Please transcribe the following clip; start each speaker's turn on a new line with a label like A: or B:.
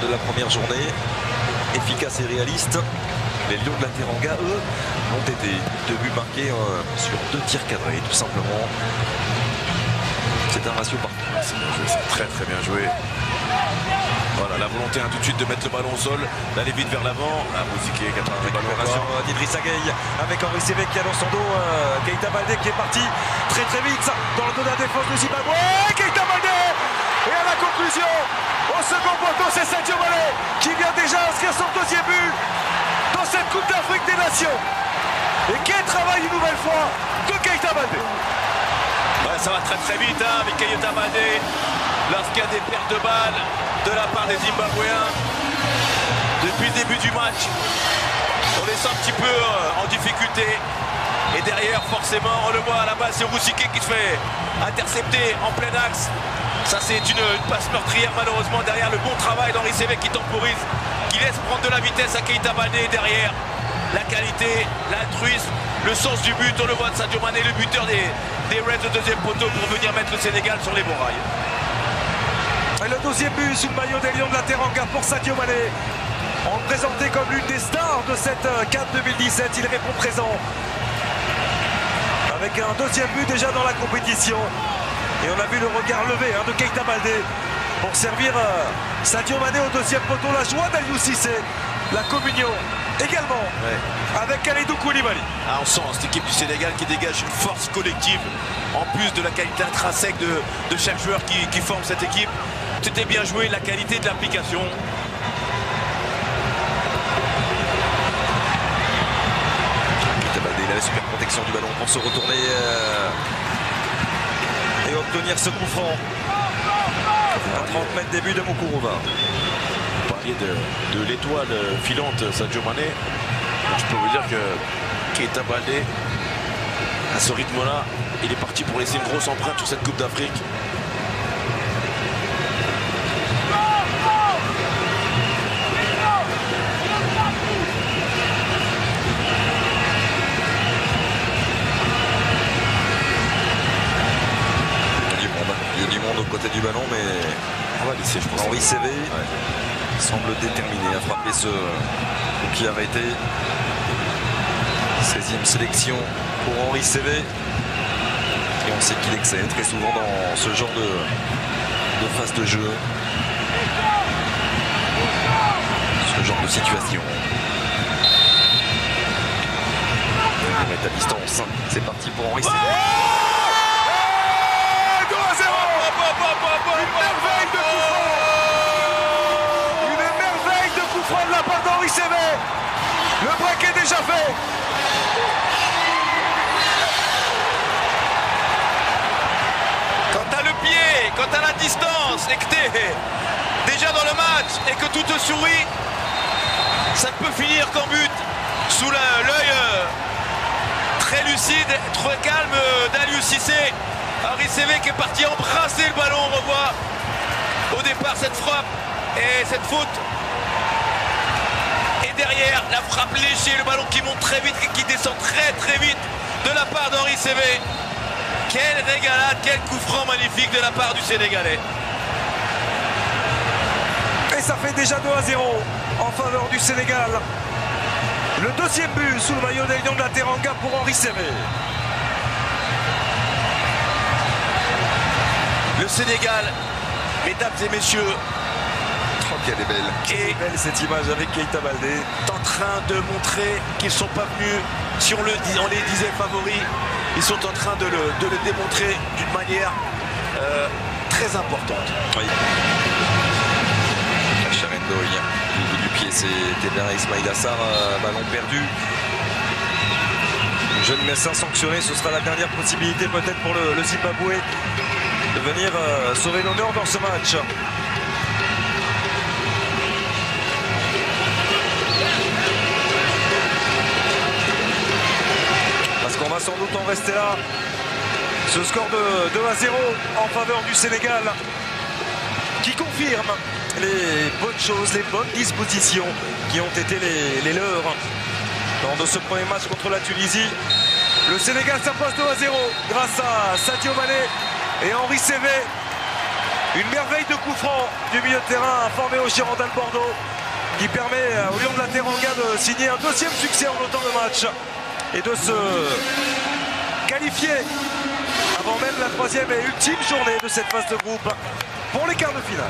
A: de la première journée, efficace et réaliste. Les Lions de la Teranga, eux, ont été 2 buts marqués sur 2 tirs cadrés, tout simplement. C'est un ratio parfait.
B: C'est très très bien joué. Voilà, la volonté tout de suite de mettre le ballon au sol, d'aller vite vers l'avant. Mouziké qui a pas un
A: récupération d'Idrissa Gueye avec Henri Sévé qui a dans son dos Keita Baldé qui est parti très très vite dans le dos de la défense du Zimbabwe. Keita Baldé! Et à la conclusion, au second poteau, c'est Sadio Mané qui vient déjà inscrire son 2e but dans cette Coupe d'Afrique des Nations. Et quel travail une nouvelle fois de Keita Baldé.
B: Ouais, ça va très très vite avec Keita Baldé. Lorsqu'il y a des pertes de balles de la part des Zimbabwéens, depuis le début du match, on les sent un petit peu en difficulté. Et derrière, forcément, on le voit à la base, c'est Mouziké qui se fait intercepter en plein axe. Ça, c'est une passe meurtrière, malheureusement, derrière le bon travail d'Henri Sévé qui temporise, qui laisse prendre de la vitesse à Keita Baldé. Derrière, la qualité, l'altruisme, le sens du but, on le voit de Sadio Mané, le buteur des Reds de 2e poteau pour venir mettre le Sénégal sur les bons rails.
A: Et le 2e but sous le maillot des Lions de la Teranga pour Sadio Mané. On le présentait comme l'une des stars de cette CAN 2017, il répond présent. Avec un 2e but déjà dans la compétition. Et on a vu le regard levé de Keita Baldé pour servir Sadio Mané au 2e poteau. La joie d'Aliou Cissé, la communion également avec Kalidou Koulibaly.
B: On sent cette équipe du Sénégal qui dégage une force collective en plus de la qualité intrinsèque de chaque joueur qui forme cette équipe. Tout était bien joué, la qualité de l'application.
A: Keita Baldé, il a la super protection du ballon pour se retourner et obtenir ce coup franc. À 30 mètres début de Moukourova.
B: Vous parliez de l'étoile filante Sadio Mané. Je peux vous dire que Keita Baldé, à ce rythme-là, il est parti pour laisser une grosse empreinte sur cette Coupe d'Afrique.
A: Il y a du monde au côté du ballon, mais
B: on va laisser, je pense.
A: Henri Sévé semble déterminé à frapper ce coup qui arrêté. 16e sélection pour Henri Sévé. Et on sait qu'il excelle très souvent dans ce genre de phase de jeu. Ce genre de situation. Il met à distance. C'est parti pour Henri Sévé. Une merveille de coup franc de la part d'Henri Sévé. Le break est déjà fait.
B: Quand t'as le pied, quand t'as la distance et que t'es déjà dans le match et que tout te sourit, ça ne peut finir qu'en but. Sous l'œil très lucide, très calme d'Aliou Cissé. Henri Sévé qui est parti embrasser le ballon. On revoit au départ cette frappe et cette faute. Et derrière, la frappe léchée, le ballon qui monte très vite et qui descend très très vite de la part d'Henri Sévé. Quelle régalade, quel coup franc magnifique de la part du Sénégalais.
A: Et ça fait déjà 2-0 en faveur du Sénégal. Le 2e but sous le maillot des Lions de la Teranga pour Henri Sévé.
B: Le Sénégal, mesdames et messieurs,
A: oh, qu'elle est belle.
B: Et
A: belle cette image avec Keita Baldé.
B: Est en train de montrer qu'ils ne sont pas venus, si on les disait favoris, ils sont en train de le démontrer d'une manière très importante.
A: Oui. Charendoy, au bout du pied, c'était bien Ismaïl Assar, ballon perdu. Le jeune Messin sanctionné, ce sera la dernière possibilité peut-être pour le Zimbabwe de venir sauver l'honneur dans ce match. Parce qu'on va sans doute en rester là. Ce score de 2-0 en faveur du Sénégal qui confirme les bonnes choses, les bonnes dispositions qui ont été les leurs lors de ce premier match contre la Tunisie. Le Sénégal s'impose 2-0 grâce à Sadio Mané et Henri Sévé. Une merveille de coup franc du milieu de terrain formé au Girondins de Bordeaux qui permet au Lion de la Teranga de signer un deuxième succès en autant de matchs et de se qualifier avant même la troisième et ultime journée de cette phase de groupe pour les quarts de finale.